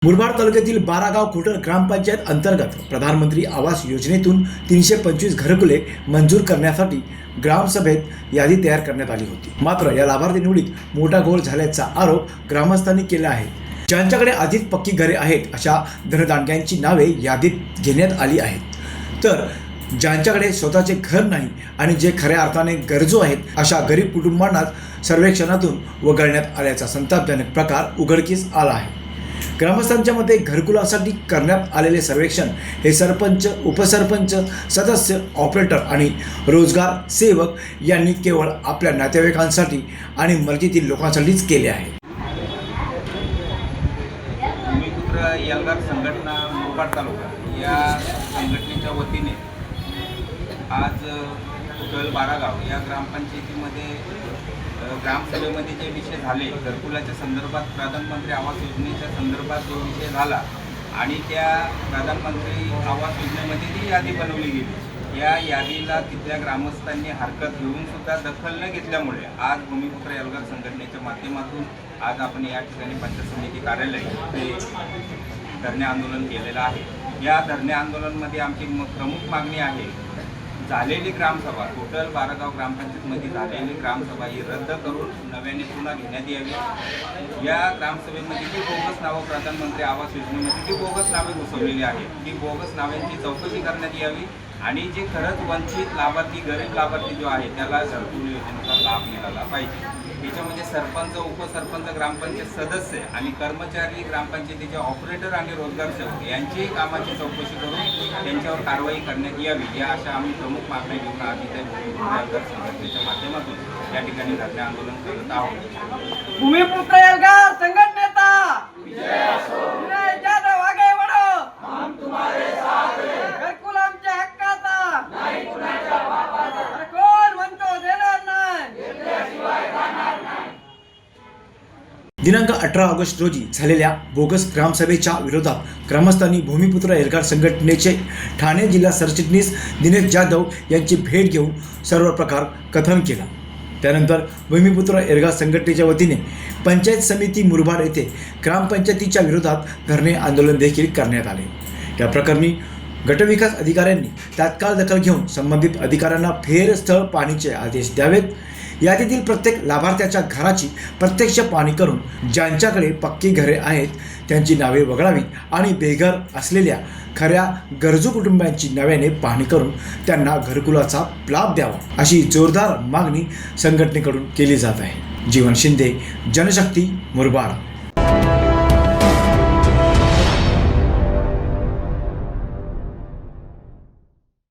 मुरबाड तालुक्यातील बारागाव खुटण ग्रामपंचायत अंतर्गत प्रधानमंत्री आवास योजनेतून 325 घरकुले मंजूर करण्यासाठी ग्रामसभेत यादी तयार करण्यात आली होती। मात्र या लाभार्थी निवडीत मोठा घोळ झाल्याचा आरोप ग्रामस्थांनी केला आहे। ज्यांच्याकडे आधीच पक्की घरे आहेत अशा धनदांडग्यांची नावे यादीत घेण्यात आली आहेत, तर ज्यांच्याकडे स्वतःचे घर नाही आणि जे खऱ्या अर्थाने गरजू आहेत अशा गरीब कुटुंबांना सर्वेक्षणातून वगळण्यात आल्याचा संतापजनक प्रकार उघडकीस आला आहे। ग्रामस्थांच्या मते घरकुलासाठी करण्यात आलेले सर्वेक्षण हे सरपंच, उपसरपंच, सदस्य, ऑपरेटर आणि रोजगार सेवक यांनी केवळ आपल्या नातेवाईकांसाठी आणि मर्जीतील लोकांसाठीच केले आहे। भूमिपुत्र एल्गार संघटना मुरबाड तालुका या संघटनेच्या वतीने आज खुटण बारागाव या ग्रामपंचायतीमध्ये ग्रामसभेमध्ये जे विषय झाले, घरकुलाच्या संदर्भात प्रधानमंत्री आवास योजनेच्या संदर्भात जो विषय झाला आणि त्या प्रधानमंत्री आवास योजनेमध्ये ती यादी बनवली गेली, या यादीला तिथल्या ग्रामस्थांनी हरकत घेऊन सुद्धा दखल न घेतल्यामुळे आज भूमिपुत्र एल्गार संघटनेच्या माध्यमातून आज आपण या ठिकाणी पंचायत समिती कार्यालय ते धरणे आंदोलन केलेलं आहे। या धरणे आंदोलनामध्ये आमची प्रमुख मागणी आहे, झालेली ग्रामसभा टोटल बारागाव ग्रामपंचायतमध्ये झालेली ग्रामसभा ही रद्द करून नव्याने पुन्हा घेण्यात यावी। या ग्रामसभेमध्ये जी बोगस नावं प्रधानमंत्री आवास योजनेमध्ये जी बोगस नावे घुसवलेली आहेत, ती बोगस नावांची चौकशी करण्यात यावी आणि जे खरंच वंचित लाभार्थी, गरीब लाभार्थी जो आहे त्याला घरकुल योजनेचा लाभ मिळाला पाहिजे। याच्यामध्ये सरपंच, उपसरपंच, ग्रामपंचायत सदस्य आणि कर्मचारी, ग्रामपंचायतीचे ऑपरेटर आणि रोजगार सेवक यांची कामाची चौकशी करून त्यांच्यावर कारवाई करण्यात यावी, या अशा आम्ही प्रमुख मागण्या घेऊन आज इथे भूमिपुत्र संघटनेच्या माध्यमातून या ठिकाणी धरणे आंदोलन करत आहोत। भूमिपुत्र एल्गार संघटनेचा विजय असो। विनय जाधव आगे बढ़ो, हम तुम्हारे साथ हैं। घरकुल आमच्या हक्काचा नाही, कुणाच्या बापाचा। अरे कोण म्हणतो देणार नाही, घेतल्याशिवाय राहणार नाही। दिनांक 18 ऑगस्ट रोजी झालेल्या बोगस ग्रामसभेच्या विरोधात ग्रामस्थांनी भूमिपुत्र एल्गार संघटनेचे ठाणे जिल्हा सरचिटणीस दिनेश जाधव यांची भेट घेऊन सर्व प्रकार कथन केला। त्यानंतर भूमिपुत्र एल्गार संघटनेच्या वतीने पंचायत समिती मुरबाड येथे ग्रामपंचायतीच्या विरोधात धरणे आंदोलन देखील करण्यात आले। या प्रकरणी गटविकास अधिकाऱ्यांनी तात्काळ दखल घेऊन संबंधित अधिकाऱ्यांना फेरस्थळ पाहणीचे आदेश द्यावेत। यादीतील प्रत्येक लाभार्थ्याच्या घराची प्रत्यक्ष पाहणी करून ज्यांच्याकडे पक्की घरे आहेत त्यांची नावे वगळावी आणि बेघर असलेल्या खऱ्या गरजू कुटुंबांची नव्याने पाहणी करून त्यांना घरकुलाचा लाभ द्यावा, अशी जोरदार मागणी संघटनेकडून केली जात आहे। जीवन शिंदे, जनशक्ती, मुरबाड।